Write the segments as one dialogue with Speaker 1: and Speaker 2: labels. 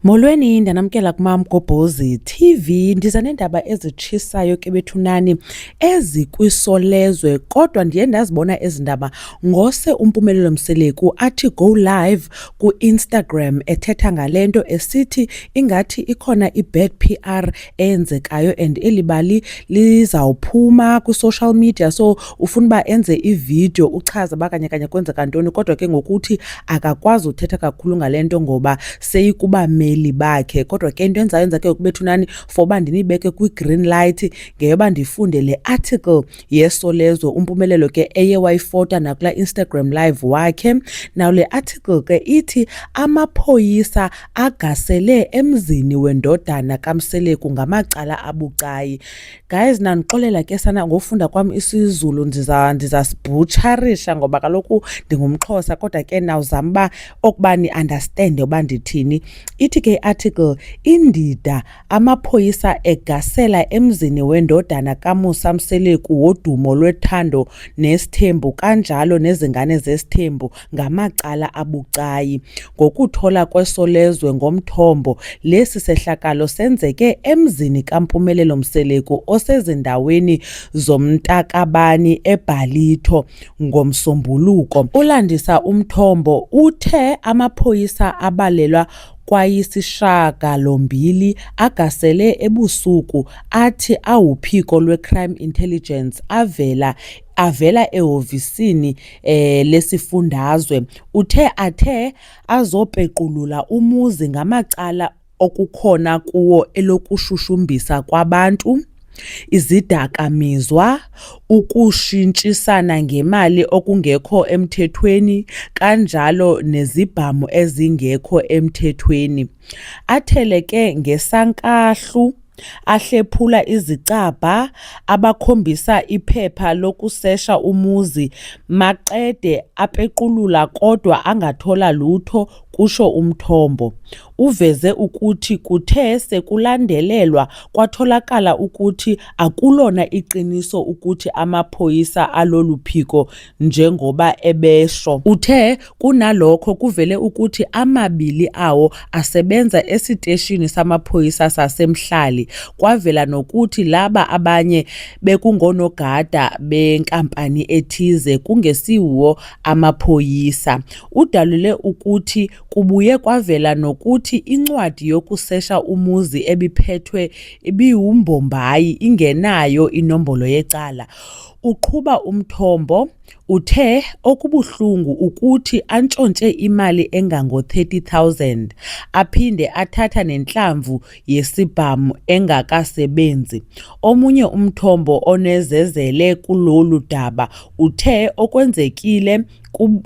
Speaker 1: Molweni, ndanamkela kuMamgobhozi TV. Ndiza neendaba ezitshisayo ke bethunani ezikwisolezwe, kodwa ndiye ndazibona ezi ndaba ngose uMpumelelo Mseleku athi go live ku-Instagram ethetha ngale nto esithi ingathi ikhona i-bad PR eyenzekayo and eli bali lizawuphuma kwi-social media, so ufuna uba enze ividiyo uchaza uba kanye kwenzeka ntoni, kodwa ke ngokuthi akakwazi uthetha kakhulu ngale nto ngoba seyikuba meli bakhe. Kodwa ke into enzayenza ke ukubethunani for uba ndinibeke kwi-green light ngeyoba ndifunde le article yesolezwe uMpumelelo ke eye wayifota nakula Instagram live wakhe. Now le article ke ithi amaphoyisa agasele emzini wendodana kaMseleku ngamacala abucayi. Guys, nandixolela ke sana ngofunda kwam isiZulu ndizasibhutsharisha ngoba kaloku ndingumXhosa, kodwa ke nawuzama uba okuba ni-understande uba ndithini. Ithi ke article, indida amaphoyisa egasela emzini wendodana kaMusa Mseleku wodumo lwethando nesithembu kanjalo nezingane zesithembu ngamacala abucayi. Ngokuthola kwesolezwe ngomthombo, lesi sehlakalo senzeke emzini kaMpumelelo Mseleku osezindaweni zomntakabani eBhalitho ngomsombuluko. Ulandisa umthombo uthe amaphoyisa abalelwa kwayisishiyagalombili agasele ebusuku athi awuphiko lwe-Crime Intelligence avela ehovisini lesifundazwe. Athe azopequlula umuzi ngamacala okukhona kuwo elokushushumbisa kwabantu, izidakamizwa, ukushintshisana ngemali okungekho emthethweni kanjalo nezibhamu ezingekho emthethweni. Atheleke ngesankahlu ahlephula izicabha abakhombisa iphepha lokusesha umuzi maqede apequlula kodwa angathola lutho, kusho umthombo. Uveze ukuthi kuthe sekulandelelwa kwatholakala ukuthi akulona iqiniso ukuthi amaphoyisa alolu phiko njengoba ebesho. Uthe kunalokho kuvele ukuthi amabili awo asebenza esiteshini samaphoyisa saseMhlali. Kwavela nokuthi laba abanye bekungonogada benkampani ethize kungesiwo amaphoyisa. Udalule ukuthi kubuye kwavela nokuthi incwadi yokusesha umuzi ebiphethwe ibiwumbombayi ingenayo inombolo yecala. Uqhuba umthombo uthe okubuhlungu ukuthi antshontshe imali engango-30,000 aphinde athatha nenhlamvu yesibhamu engakasebenzi. Omunye umthombo onezezele kulolu daba uthe okwenzekile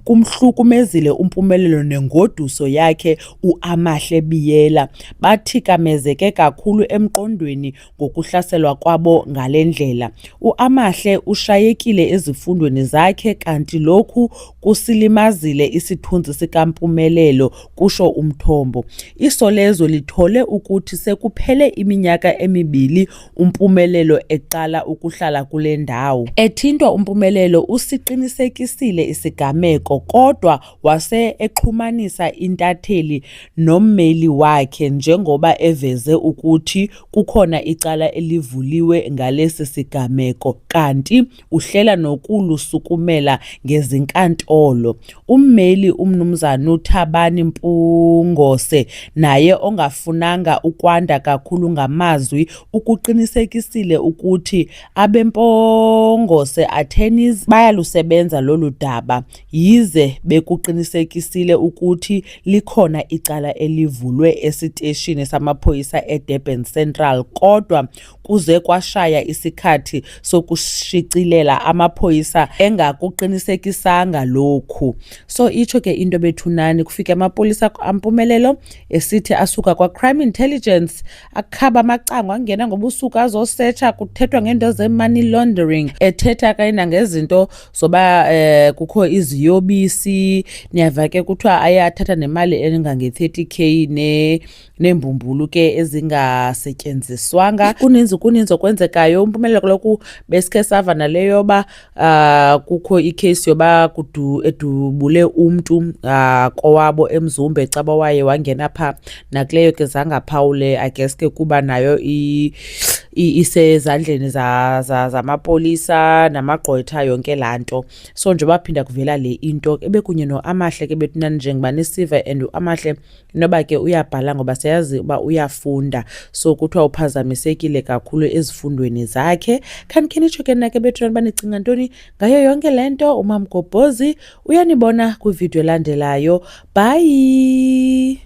Speaker 1: kumhlukumezile uMpumelelo nengoduso yakhe uAmahle Biyela. Bathikamezeke kakhulu emqondweni ngokuhlaselwa kwabo ngale ndlela. uAmahle ushayekile ezifundweni zakhe kanti lokhu kusilimazile isithunzi sikaMpumelelo, kusho umthombo. Isolezwe lithole ukuthi sekuphele iminyaka emibili uMpumelelo eqala ukuhlala kule ndawo. Ethintwa uMpumelelo usiqinisekisile isigameko, kodwa wase exhumanisa intatheli nommeli wakhe njengoba eveze ukuthi kukhona icala elivuliwe ngalesi sigameko kanti uhlela nokulusukumela ngezinkantolo. Ummeli uMnumzana uThabani Mpungose naye ongafunanga ukwanda kakhulu ngamazwi ukuqinisekisile ukuthi abempongose attorneys bayalusebenza lolu daba, yize bekuqinisekisile ukuthi likhona icala elivulwe esiteshini samaphoyisa eDurban Central, kodwa kuze kwashaya isikhathi sokushicilela amaphoyisa engakuqinisekisanga lokhu. So itsho ke into bethunani, kufike amapolisa aMpumelelo esithi asuka kwa-Crime Intelligence akhaba amacango angena ngobusuku azosetsha, kuthethwa ngento ze-money laundering, ethetha kayina ngezinto zoba kukho iziyobisi, niyava ke kuthiwa ayathatha nemali engange-30K nembumbulu ke ezingasetyenziswanga. Kuninzi okwenzekayo. uMpumelelo kaloku besikhe sava naleyo yoba kukho icase yoba edubule umntu kowabo eMzumbe caba waye wangena phaa nakuleyo ke zangaphawule I guess ke kuba nayo isezandleni zamapolisa namagqwetha yonke laa nto. So nje baphinda kuvela le into ebekunye noAmahle ke bethunani njengoba nisiva and uAmahle noba ke uyabhala ngoba siyazi uba uyafunda so kuthiwa uphazamisekile kakhulu ezifundweni zakhe. Khanikhe nitsho ke nake bethunani banicinga ntoni ngayo yonke le nto. uMamGobhozi uyanibona kwividiyo elandelayo. Bye.